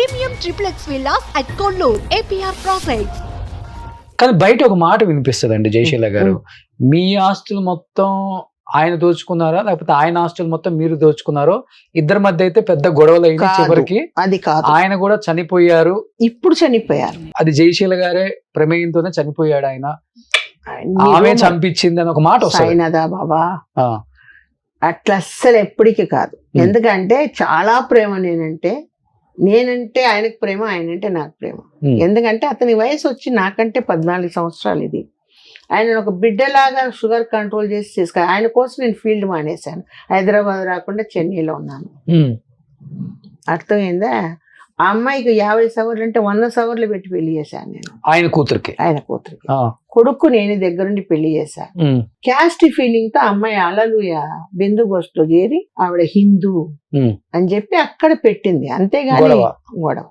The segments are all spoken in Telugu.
Premium triplex villas at Kollur, APR Projects. కానీ బయట ఒక మాట వినిపిస్తుందండి జయశీల గారు, మీ ఆస్తులు మొత్తం ఆయన దోచుకున్నారా లేకపోతే ఆయన ఆస్తులు మొత్తం మీరు దోచుకున్నారో, ఇద్దరి మధ్య అయితే పెద్ద గొడవలు అయిన చివరికి అది కాదు, ఆయన కూడా చనిపోయారు. ఇప్పుడు చనిపోయారు. అది జయశీల గారే ప్రమేయంతోనే చనిపోయాడు ఆయన, ఆమె చంపించింది అని ఒక మాట అయినదా బాబా, అట్లా అస్సలు ఎప్పటికీ కాదు. ఎందుకంటే చాలా ప్రేమ నేనంటే ఆయనకు ప్రేమ, ఆయనంటే నాకు ప్రేమ. ఎందుకంటే అతని వయసు వచ్చి నాకంటే 14 సంవత్సరాలు. ఇది ఆయన ఒక బిడ్డలాగా షుగర్ కంట్రోల్ చేసి తీసుకు, ఆయన కోసం నేను ఫీల్డ్ మానేశాను. హైదరాబాద్ రాకుండా చెన్నైలో ఉన్నాను. అర్థమైందా? ఆ అమ్మాయికి 50 సవర్లు అంటే 100 సవర్లు పెట్టి పెళ్లి చేశాను నేను. ఆయన కూతురికి కొడుకు నేను దగ్గరుండి పెళ్లి చేశాను. క్యాస్ట్ ఫీలింగ్ తో అమ్మాయి అలలుయ బిందు గోష్ఠిలో చేరి ఆవిడ హిందూ అని చెప్పి అక్కడ పెట్టింది, అంతేగాని గొడవ.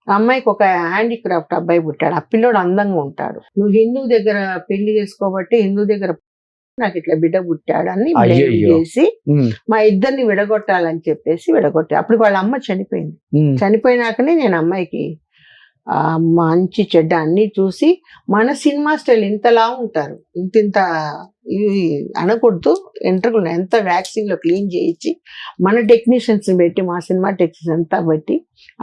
అమ్మాయికి ఒక హ్యాండీక్రాఫ్ట్ అబ్బాయి పుట్టాడు. ఆ పిల్లోడు అందంగా ఉంటాడు. నువ్వు హిందూ దగ్గర పెళ్లి చేసుకోబట్టి హిందూ దగ్గర నాకు ఇట్లా బిడ్డ పుట్టాడని చేసి మా ఇద్దరిని విడగొట్టాలని చెప్పేసి విడగొట్టా. అప్పుడు వాళ్ళ అమ్మ చనిపోయింది. చనిపోయినాకనే నేను అమ్మాయికి మంచి చెడ్డ అన్ని చూసి, మన సినిమా స్టైల్ ఇంతలా ఉంటారు, ఇంత ఇవి అనకూడదు, ఎంట్రుకులు ఎంత వ్యాక్సిన్ లో క్లీన్ చేయించి మన టెక్నీషియన్స్ పెట్టి, మా సినిమా టెక్నీషియన్స్ అంతా బట్టి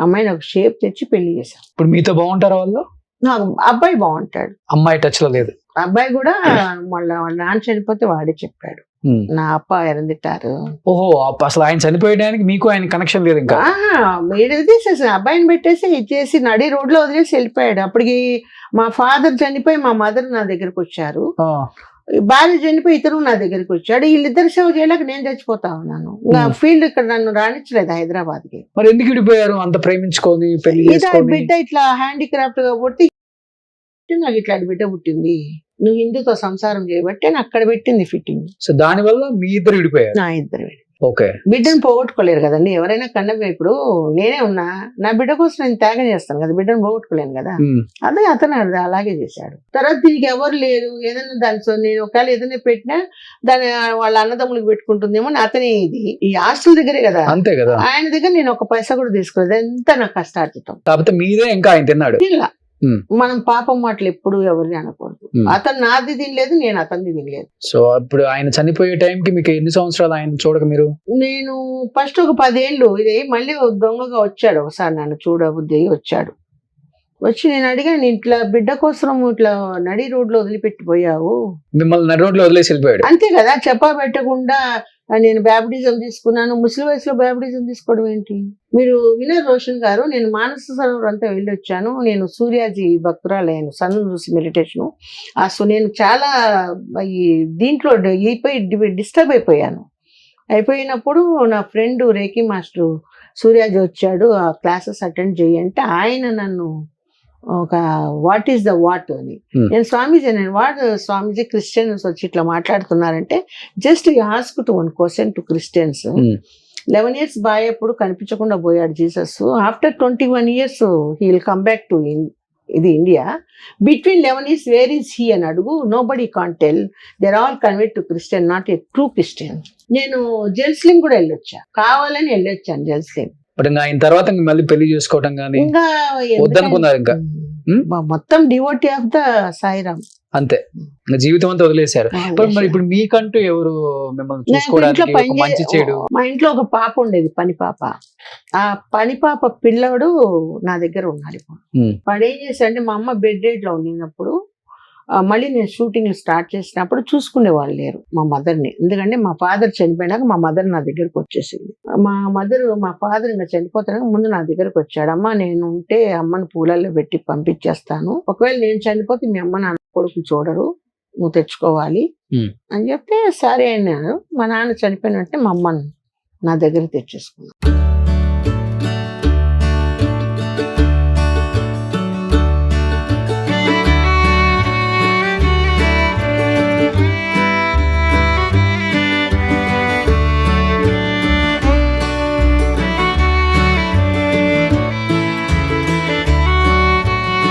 అమ్మాయిని ఒక షేప్ తెచ్చి పెళ్లి చేశాం. ఇప్పుడు మీతో బాగుంటారా వాళ్ళు? నాకు అబ్బాయి బాగుంటాడు, అమ్మాయి టచ్ లో లేదు. అబ్బాయి కూడా వాళ్ళ నాన్న చనిపోతే వాడే చెప్పాడు, నా అప్ప ఎరందిట్టారు. ఓహో, అసలు ఆయన చనిపోయడానికి మీకు ఆయన కనెక్షన్ లేదు ఇంకా? మీరు తీసేసి అబ్బాయిని పెట్టేసి ఇచ్చేసి నడి రోడ్ లో వదిలేసి వెళ్ళిపోయాడు. అప్పటికి మా ఫాదర్ చనిపోయి మా మదర్ నా దగ్గరకు వచ్చారు, భార్య చనిపోయి ఇతను నా దగ్గరికి వచ్చాడు. వీళ్ళిద్దరు సేవ చేయలేక నేను చచ్చిపోతా ఉన్నాను. ఫీల్డ్ ఇక్కడ నన్ను రాణించలేదు హైదరాబాద్ కి. మరి ఎందుకు విడిపోయారు అంత ప్రేమించుకొని? బిడ్డ ఇట్లా హ్యాండీక్రాఫ్ట్ గా పుట్టి నాకు ఇట్లాంటి బిడ్డ పుట్టింది, నువ్వు హిందూతో సంసారం చేయబట్టి అని అక్కడ పెట్టింది ఫిట్టింగ్. సో దాని వల్ల మీ ఇద్దరు విడిపోయారు? నా ఇద్దరు. ఓకే, బిడ్డను పోగొట్టుకోలేరు కదండి ఎవరైనా. కన్నవి ఇప్పుడు నేనే ఉన్నా, నా బిడ్డ కోసం నేను త్యాగం చేస్తాను కదా, బిడ్డను పోగొట్టుకోలేను కదా. అదే అతను అలాగే చేశాడు. తర్వాత దీనికి ఎవరు లేరు, ఏదైనా దాని నేను ఒకవేళ ఏదైనా పెట్టినా దాని వాళ్ళ అన్నదమ్ములకు పెట్టుకుంటుందేమో అని అతని ఇది. ఈ ఆస్తుల దగ్గరే కదా, అంతే కదా. ఆయన దగ్గర నేను ఒక పైసా కూడా తీసుకోలేదు, ఎంత నా కష్టార్జితం. కాకపోతే మీదే ఇంకా ఆయన తిన్నాడు. ఇలా మనం పాపం మాటలు ఎప్పుడు ఎవరిని అనకూడదు. అతను నాది తినలేదు, నేను అతనిది తినలేదు. సో అప్పుడు ఆయన చనిపోయే టైంకి మీకు ఎన్ని సంవత్సరాలు ఆయన చూడక మీరు? నేను ఫస్ట్ ఒక 10 ఏళ్ళు ఇది మళ్ళీ దొంగగా వచ్చాడు ఒకసారి, నన్ను చూడబుద్ధి వచ్చాడు. వచ్చి నేను అడిగాను, ఇట్లా బిడ్డ కోసం ఇట్లా నడి రోడ్ లో వదిలిపెట్టిపోయావు. మిమ్మల్ని నడి రోడ్ లో వదిలేసి వెళ్ళిపోయాడు? అంతే కదా, చెప్పా పెట్టకుండా నేను బ్యాప్టిజం తీసుకున్నాను. ముసలి వయసులో బ్యాప్టిజం తీసుకోవడం ఏంటి? మీరు వినర్ రోషన్ గారు, నేను మానస సరోవర్ అంతా వెళ్ళొచ్చాను. నేను సూర్యాజీ భక్తురాలయ్యాను, సన్ చూసి మెడిటేషన్. నేను చాలా ఈ దీంట్లో డిస్టర్బ్ అయిపోయాను. అయిపోయినప్పుడు నా ఫ్రెండ్ రేఖీ మాస్టర్ సూర్యాజీ వచ్చాడు, ఆ క్లాసెస్ అటెండ్ చేయంటే ఆయన నన్ను ఒక వాట్ ఈస్ ద వాట్ అని, నేను స్వామీజీ స్వామీజీ క్రిస్టియన్స్ వచ్చి ఇట్లా మాట్లాడుతున్నారంటే just ask to 1 question to Christians. 11 years boy అప్పుడు కనిపించకుండా పోయాడు Jesus. After 21 years he will come back to ఇది India. Between 11 years where is he అని అడుగు. Nobody can tell, there all convert to Christian, not a true Christian. నేను జెరూసలేం కూడా వెళ్ళొచ్చా, కావాలని వెళ్ళొచ్చాను జెరూసలేం. ఆయన తర్వాత మళ్ళీ పెళ్లి చేసుకోవడం కానీ ఇంకా వద్దనుకున్నారు? ఇంకా మొత్తం డివోటీ ఆఫ్ ద సాయిరామ్, అంతే, జీవితం అంతా వదిలేశారు. మరి ఇప్పుడు మీకంటూ ఎవరు మిమ్మల్ని చూసుకోవడానికి, మంచి చెడు? మా ఇంట్లో ఒక పాప ఉండేది, పని పాప. ఆ పని పాప పిల్లడు నా దగ్గర ఉన్నాడు. ఇప్పుడు వాడు ఏం చేశాడంటే, మా అమ్మ బెడ్ రెడ్ లో ఉండినప్పుడు మళ్ళీ నేను షూటింగ్ స్టార్ట్ చేసినప్పుడు చూసుకునే వాళ్ళు లేరు మా మదర్ని. ఎందుకంటే మా ఫాదర్ చనిపోయినాక మా మదర్ నా దగ్గరకు వచ్చేసింది. మా ఫాదర్ ఇంకా చనిపోతాను ముందు నా దగ్గరకు వచ్చాడు. అమ్మ నేను ఉంటే అమ్మని పూలల్లో పెట్టి పంపించేస్తాను, ఒకవేళ నేను చనిపోతే మీ అమ్మ నాన్న కొడుకు చూడరు, నువ్వు తెచ్చుకోవాలి అని చెప్తే సరే అన్నాను. మా నాన్న చనిపోయిన వెంటనే మా అమ్మని నా దగ్గర తెచ్చేసుకున్నాను.